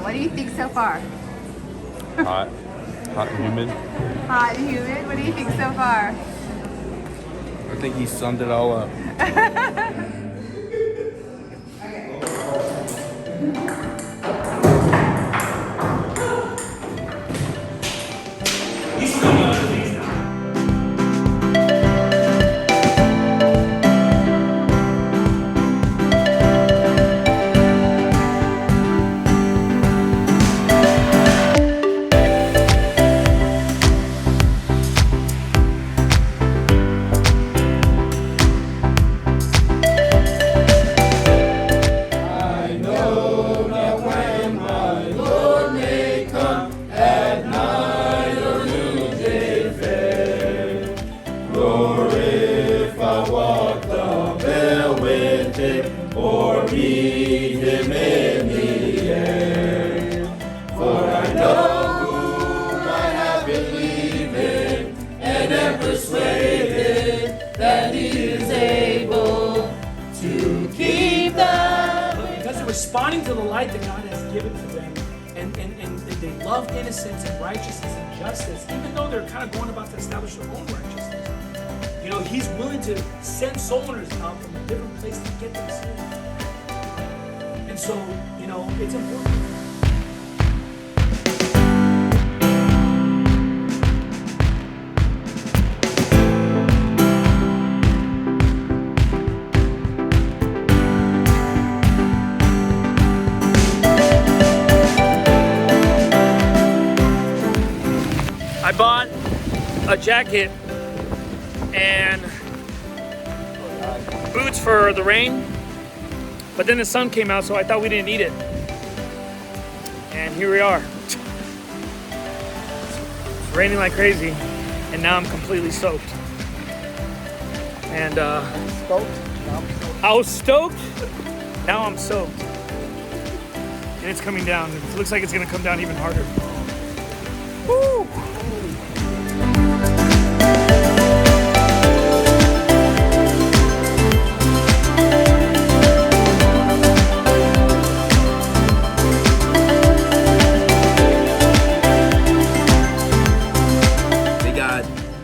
What do you think so far? Hot. Hot and humid. Hot and humid. What do you think so far? I think he summed it all up. Responding to the light that God has given to them, and they loved innocence and righteousness and justice, even though they're kind of going about to establish their own righteousness. You know, He's willing to send soul winners out from a different place to get them saved. And so, you know, it's important. I bought a jacket and boots for the rain, but then the sun came out, so I thought we didn't need it. And here we are. It's raining like crazy, and now I'm completely soaked. And I was stoked, now I'm soaked. And it's coming down. It looks like it's gonna come down even harder. Woo!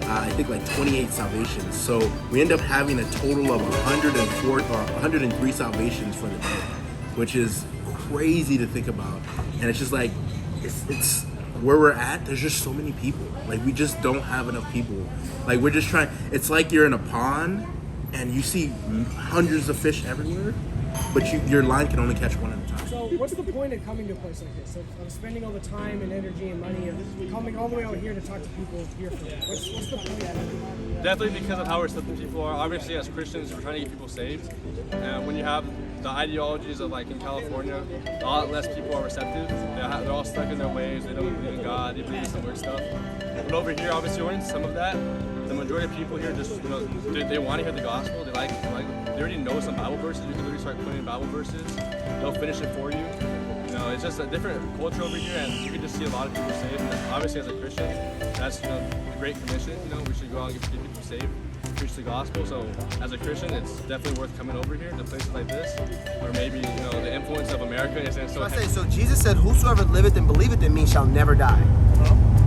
I think like 28 salvations. So we end up having a total of 104 or 103 salvations for the day, which is crazy to think about. And it's just like, it's where we're at, there's just so many people. Like, we just don't have enough people. Like, we're just trying, it's like you're in a pond and you see hundreds of fish everywhere, but your line can only catch one at a time. So what's the point of coming to a place like this? Of spending all the time and energy and money of coming all the way out here to talk to people here for you? What's the point of it? Definitely because of how receptive people are. Obviously, as Christians, we're trying to get people saved. And when you have the ideologies of, like, in California, a lot less people are receptive. They're all stuck in their ways. They don't believe in God. They believe in some weird stuff. But over here, obviously, we're in some of that. The majority of people here just, you know, they want to hear the gospel. They already know some Bible verses. You can literally start putting in Bible verses. They'll finish it for you. You know, it's just a different culture over here, and you can just see a lot of people saved. And obviously, as a Christian, that's, you know, the Great Commission. You know, we should go out and get people saved, preach the gospel. So, as a Christian, it's definitely worth coming over here to places like this, or maybe, you know, the influence of America isn't so. So Jesus said, "Whosoever liveth and believeth in me shall never die."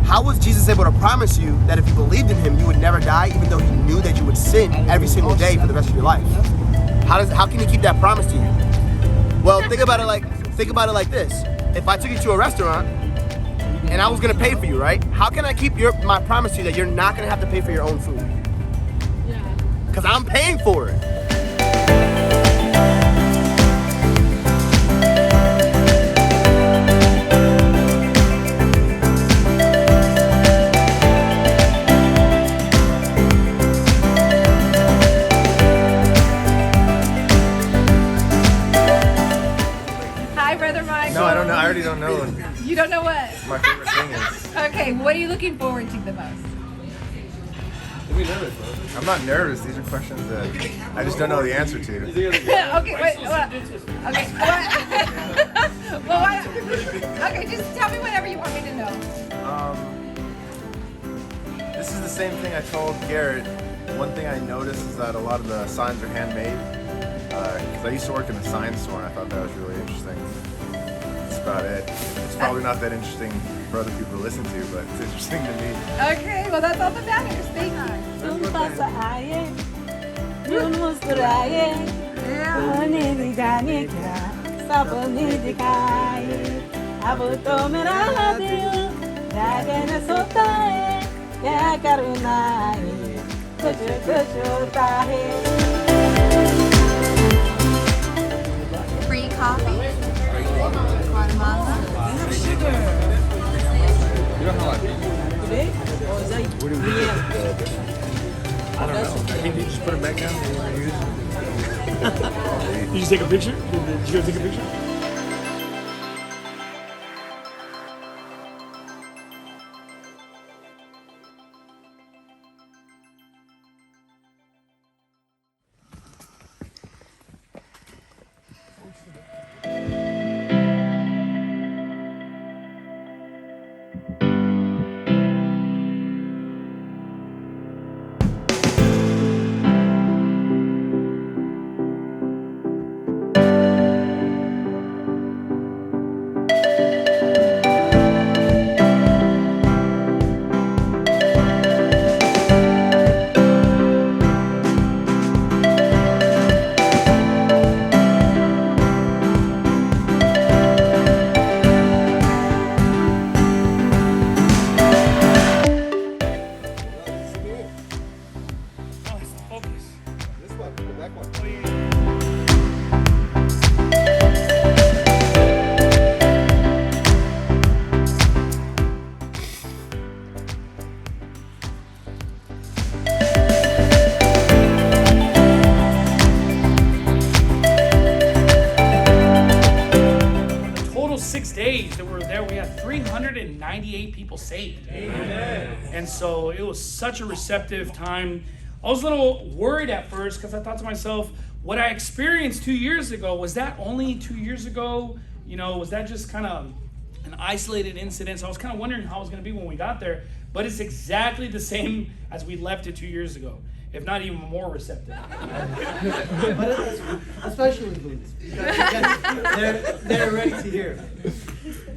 How was Jesus able to promise you that if you believed in Him, you would never die, even though He knew that you would sin every single day for the rest of your life? How can He keep that promise to you? Well, think about it like this. If I took you to a restaurant and I was gonna pay for you, right? How can I keep my promise to you that you're not gonna have to pay for your own food? Yeah. Because I'm paying for it. No, I don't know. I already don't know. You don't know what? My favorite thing is. Okay, what are you looking forward to the most? Don't be nervous, bro. I'm not nervous. These are questions that I just don't know the answer to. Okay, wait. What? Okay. Well, what? Okay, just tell me whatever you want me to know. This is the same thing I told Garrett. One thing I noticed is that a lot of the signs are handmade. Because I used to work in a sign store and I thought that was really interesting. It's about it. It's probably not that interesting for other people to listen to, but it's interesting to me. Okay, well that's all that matters. Thank you. Free coffee. Guatemala. You know how I I don't know. Can you just put it back down? Did you just take a picture? Did you guys take a picture? Total 6 days that we were there, we had 398 people saved. Amen. And so it was such a receptive time. I was a little worried at first because I thought to myself, what I experienced 2 years ago, was that only 2 years ago? You know, was that just kind of an isolated incident? So I was kind of wondering how it was going to be when we got there. But it's exactly the same as we left it 2 years ago, if not even more receptive. But especially with Belize, because again, they're ready to hear.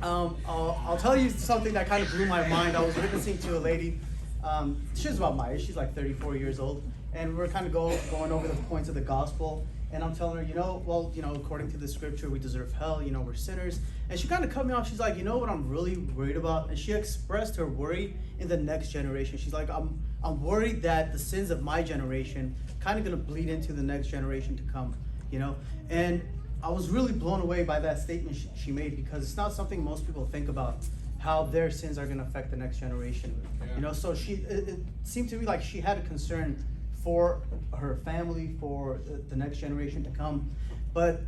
I'll tell you something that kind of blew my mind. I was witnessing to a lady. She's about my age. She's like 34 years old, and we're kind of going over the points of the gospel. And I'm telling her, according to the scripture, we deserve hell. We're sinners. And she kind of cut me off. She's like, you know what I'm really worried about? And she expressed her worry in the next generation. She's like, I'm worried that the sins of my generation kind of gonna bleed into the next generation to come. And I was really blown away by that statement she made, because it's not something most people think about, how their sins are gonna affect the next generation. So it seemed to me like she had a concern for her family, for the next generation to come. But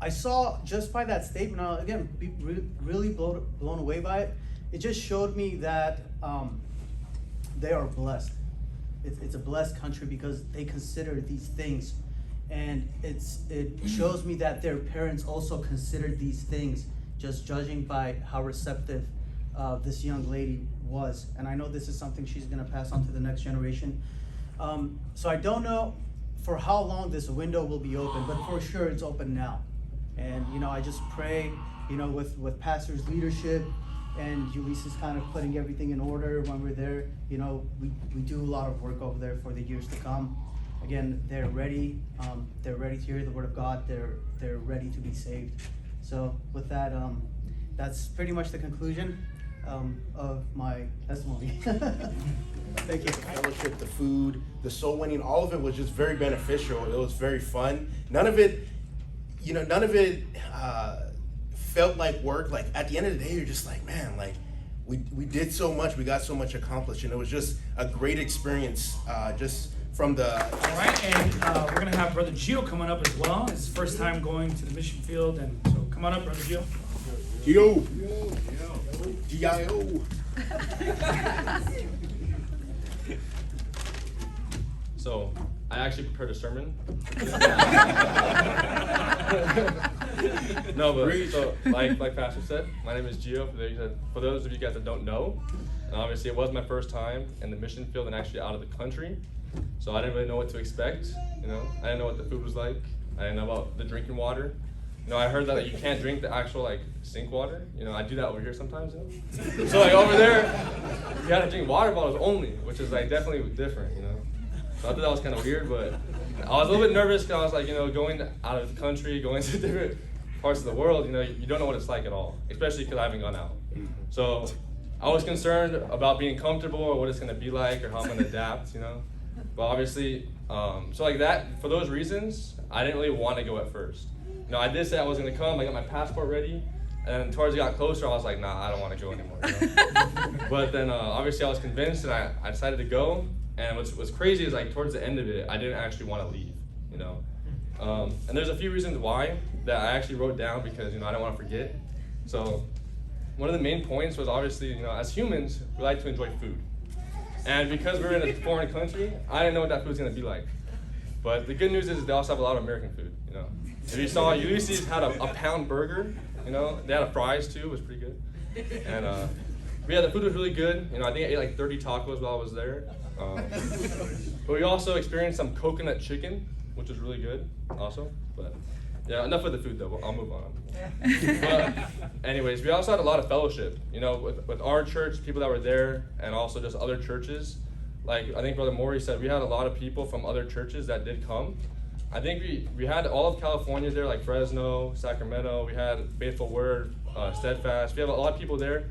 I saw just by that statement, again, be really blown away by it. It just showed me that they are blessed. It's a blessed country because they consider these things. And it shows me that their parents also considered these things, just judging by how receptive this young lady was. And I know this is something she's gonna pass on to the next generation. So I don't know for how long this window will be open, but for sure it's open now. And I just pray, with pastor's leadership, and Ulysses kind of putting everything in order when we're there. We do a lot of work over there for the years to come. Again, they're ready. They're ready to hear the word of God. They're ready to be saved. So with that, that's pretty much the conclusion of my testimony. Thank you. The fellowship, the food, the soul winning, all of it was just very beneficial. It was very fun. None of it felt like work. Like at the end of the day, you're just like, man, like we did so much, we got so much accomplished, and it was just a great experience. Just from the. All right, and we're gonna have Brother Gio coming up as well. It's his first time going to the mission field, and so come on up, Brother Gio. Gio. Gio. So I actually prepared a sermon. No, but so like Pastor said, my name is Gio. For those of you guys that don't know, and obviously it was my first time in the mission field and actually out of the country. So I didn't really know what to expect. I didn't know what the food was like. I didn't know about the drinking water. You know, I heard that like, you can't drink the actual like sink water. You know, I do that over here sometimes. You know? So like over there, you gotta drink water bottles only, which is like definitely different. You know, so I thought that was kind of weird, but I was a little bit nervous because I was like, you know, going out of the country, going to different parts of the world. You know, you don't know what it's like at all, especially because I haven't gone out. So I was concerned about being comfortable or what it's gonna be like or how I'm gonna adapt. You know, but obviously, so like that for those reasons, I didn't really want to go at first. You know, I did say I was gonna come. I got my passport ready, and towards it got closer, I was like, nah, I don't want to go anymore. You know? But then obviously I was convinced, and I decided to go. And what's crazy is like towards the end of it, I didn't actually want to leave. You know, and there's a few reasons why that I actually wrote down because you know I don't want to forget. So one of the main points was obviously, you know, as humans, we like to enjoy food. And because we're in a foreign country, I didn't know what that food's gonna be like. But the good news is they also have a lot of American food, you know. If you saw, Ulysses had a pound burger, you know. They had a fries too, it was pretty good. And but yeah, the food was really good. You know, I think I ate like 30 tacos while I was there. But we also experienced some coconut chicken, which was really good also. But yeah, enough with the food though, I'll move on. But anyways, we also had a lot of fellowship, you know, with our church, people that were there, and also just other churches. Like I think Brother Maury said, we had a lot of people from other churches that did come. I think we had all of California there, like Fresno, Sacramento. We had Faithful Word, Steadfast. We have a lot of people there,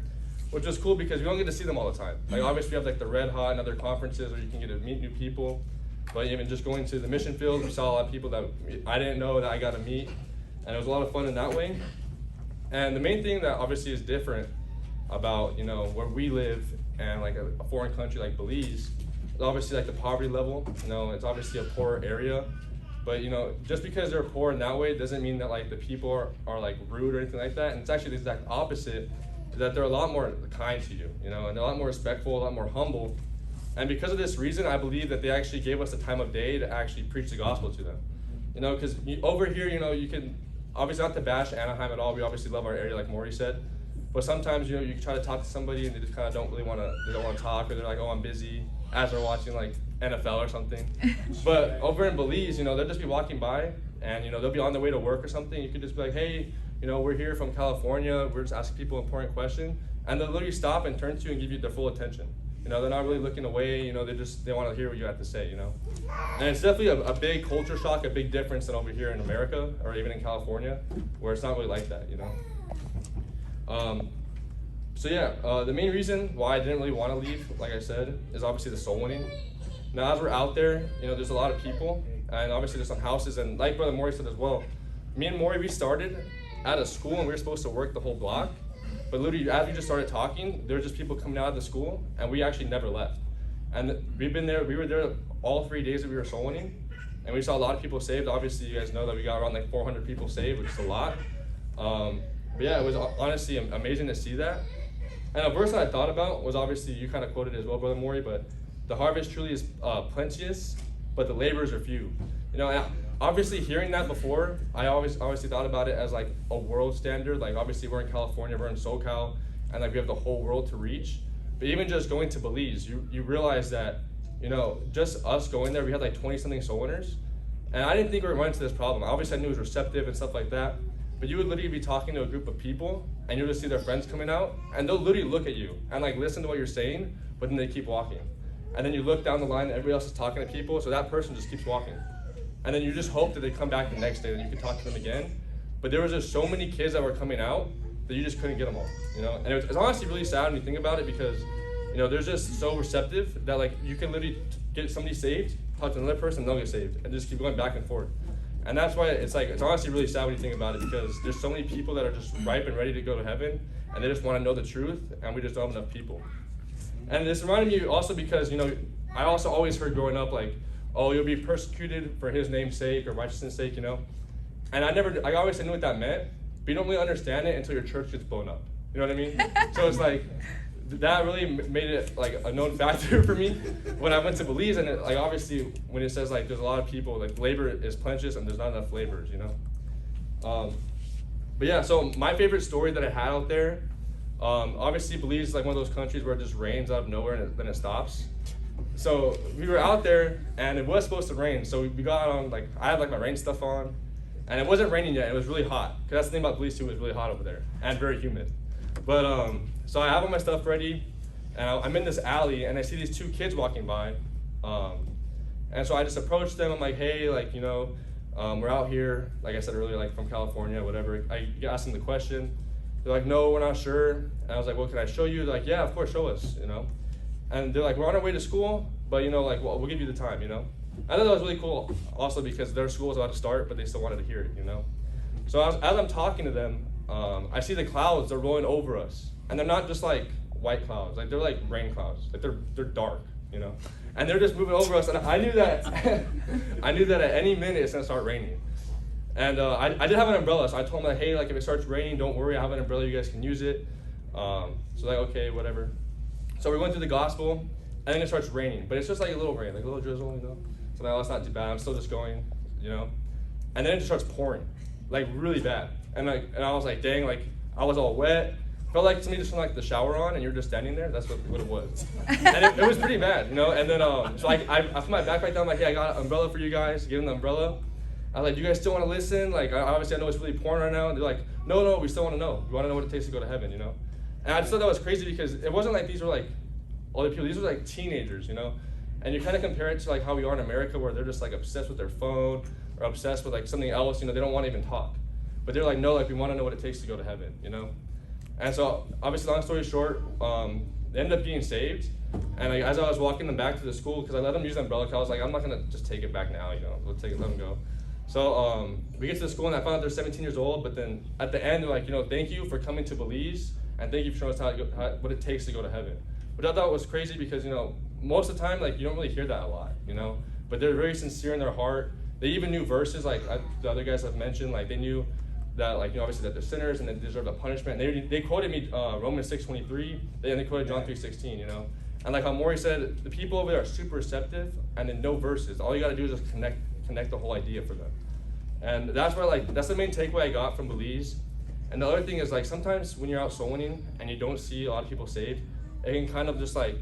which was cool because we don't get to see them all the time. Like obviously we have like the Red Hot and other conferences where you can get to meet new people. But even just going to the mission field, we saw a lot of people that I didn't know that I got to meet. And it was a lot of fun in that way. And the main thing that obviously is different about, you know, where we live and like a foreign country like Belize is obviously like the poverty level. You know, it's obviously a poor area. But, you know, just because they're poor in that way doesn't mean that like the people are like rude or anything like that. And it's actually the exact opposite, is that they're a lot more kind to you, you know, and they're a lot more respectful, a lot more humble. And because of this reason, I believe that they actually gave us the time of day to actually preach the gospel to them. You know, because over here, you know, you can, obviously not to bash Anaheim at all, we obviously love our area like Maury said, but sometimes, you know, you try to talk to somebody and they just kind of don't really want to, they don't want to talk, or they're like, oh, I'm busy, as they're watching like NFL or something. But over in Belize, you know, they'll just be walking by and, you know, they'll be on their way to work or something. You could just be like, hey, you know, we're here from California, we're just asking people an important question, and they'll literally stop and turn to you and give you their full attention. You know, they're not really looking away, you know, they want to hear what you have to say, you know. And it's definitely a big culture shock, a big difference than over here in America, or even in California, where it's not really like that, you know. So yeah, the main reason why I didn't really want to leave, like I said, is obviously the soul winning. Now as we're out there, you know, there's a lot of people, and obviously there's some houses, and like Brother Maury said as well, me and Maury, we started at a school and we were supposed to work the whole block. But literally, as we just started talking, there were just people coming out of the school, and we actually never left. And we've been there, we were there all 3 days that we were soul winning, and we saw a lot of people saved. Obviously, you guys know that we got around like 400 people saved, which is a lot. But yeah, it was honestly amazing to see that. And a verse that I thought about was obviously, you kind of quoted it as well, Brother Maury, but the harvest truly is plenteous, but the laborers are few. You know, and obviously hearing that before, I obviously thought about it as like a world standard. Like obviously we're in California, we're in SoCal, and like we have the whole world to reach. But even just going to Belize, you realize that, you know, just us going there, we had like 20 something soul winners. And I didn't think we were running into this problem. Obviously I knew it was receptive and stuff like that, but you would literally be talking to a group of people and you would just see their friends coming out and they'll literally look at you and like listen to what you're saying, but then they keep walking. And then you look down the line and everybody else is talking to people, so that person just keeps walking. And then you just hope that they come back the next day and you can talk to them again. But there was just so many kids that were coming out that you just couldn't get them all, you know? And it's honestly really sad when you think about it because, you know, they're just so receptive that like you can literally get somebody saved, talk to another person, they'll get saved, and just keep going back and forth. And that's why it's honestly really sad when you think about it because there's so many people that are just ripe and ready to go to heaven and they just want to know the truth and we just don't have enough people. And this reminded me also because, you know, I also always heard growing up like, oh, you'll be persecuted for his name's sake or righteousness' sake, you know? And I always knew what that meant, but you don't really understand it until your church gets blown up. You know what I mean? So it's like, that really made it like a known factor for me when I went to Belize. And like obviously when it says like there's a lot of people, like labor is plenteous and there's not enough laborers, you know? But yeah, so my favorite story that I had out there, obviously Belize is like one of those countries where it just rains out of nowhere and then it stops. So we were out there and it was supposed to rain. So we got on, like, I had like my rain stuff on And it wasn't raining yet. It was really hot. Because that's the thing about Belize too. It was really hot over there and very humid. But so I have all my stuff ready, and I'm in this alley, and I see these two kids walking by. And so I just approached them. I'm like, hey, like, you know, we're out here, like I said earlier, like from California, whatever. I asked them the question. They're like, no, we're not sure. And I was like, well, can I show you? They're like, yeah, of course, show us, you know. And they're like, we're on our way to school, but, you know, like, well, we'll give you the time, you know. I thought that was really cool also because their school was about to start, but they still wanted to hear it, you know. So as I'm talking to them, I see the clouds, they're rolling over us. And they're not just like white clouds, like they're like rain clouds. Like they're dark, you know. And they're just moving over us, and I knew that I knew that at any minute it's gonna start raining. And I did have an umbrella, so I told them like, hey, like if it starts raining, don't worry, I have an umbrella, you guys can use it. So like, okay, whatever. So we're going through the gospel, and then it starts raining, but it's just like a little rain, like a little drizzle, you know. So now that's not too bad. I'm still just going, you know. And then it just starts pouring, like really bad. And I was like, dang, like I was all wet. Felt like somebody just turned like the shower on, and you're just standing there. That's what it was. And it was pretty bad, you know. And then so like I put my backpack down, like, hey, I got an umbrella for you guys. Give them the umbrella. I was like, do you guys still want to listen? Like, obviously I know it's really pouring right now. And they're like, no, we still want to know. We want to know what it takes to go to heaven, you know. And I just thought that was crazy because it wasn't like these were like older people. These were like teenagers, you know. And you kind of compare it to like how we are in America, where they're just like obsessed with their phone or obsessed with like something else. You know, they don't want to even talk. But they're like, no, like we want to know what it takes to go to heaven, you know. And so, obviously, long story short, they ended up being saved. And like, as I was walking them back to the school, because I let them use the umbrella, because I was like, I'm not going to just take it back now, you know, let them go. So we get to the school, and I found out they're 17 years old, but then at the end, they're like, you know, thank you for coming to Belize, and thank you for showing us what it takes to go to heaven. Which I thought was crazy because, you know, most of the time, like, you don't really hear that a lot, you know, but they're very sincere in their heart. They even knew verses, like the other guys have mentioned, like they knew that, like, you know, obviously that they're sinners and they deserve a punishment. And they quoted me Romans 6:23, and they quoted John 3:16, you know. And like how Maury said, the people over there are super receptive, and then no verses. All you got to do is just connect the whole idea for them. And that's where, like, that's the main takeaway I got from Belize. And the other thing is, like, sometimes when you're out soul winning and you don't see a lot of people saved, it can kind of just like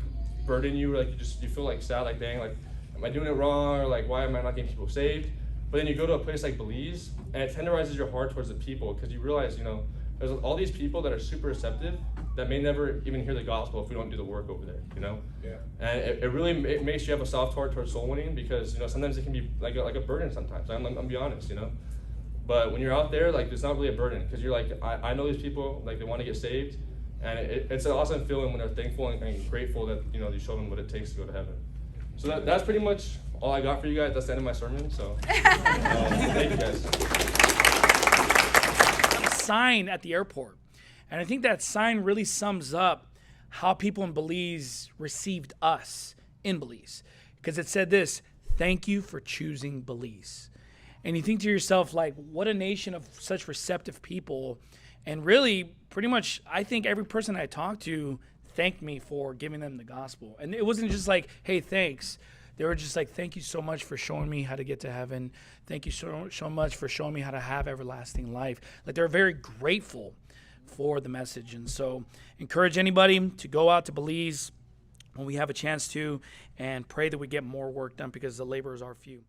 burden you, like you feel like sad, like, dang, like, am I doing it wrong, or like, why am I not getting people saved? But then you go to a place like Belize, and it tenderizes your heart towards the people, because you realize, you know, there's all these people that are super receptive that may never even hear the gospel if we don't do the work over there, you know? Yeah. And it really makes you have a soft heart towards soul winning, because, you know, sometimes it can be like a burden sometimes. I'm gonna be honest, you know? But when you're out there, like, it's not really a burden, because you're like, I know these people, like, they want to get saved, and it's an awesome feeling when they're thankful and grateful that, you know, you show them what it takes to go to heaven. So that's pretty much all I got for you guys. That's the end of my sermon. So thank you guys. A sign at the airport, and I think that sign really sums up how people in Belize received us in Belize, because it said this: "Thank you for choosing Belize." And you think to yourself, like, what a nation of such receptive people. And really, pretty much, I think every person I talked to thanked me for giving them the gospel. And it wasn't just like, hey, thanks. They were just like, thank you so much for showing me how to get to heaven. Thank you so much for showing me how to have everlasting life. Like, they're very grateful for the message. And so encourage anybody to go out to Belize when we have a chance to, and pray that we get more work done, because the laborers are few.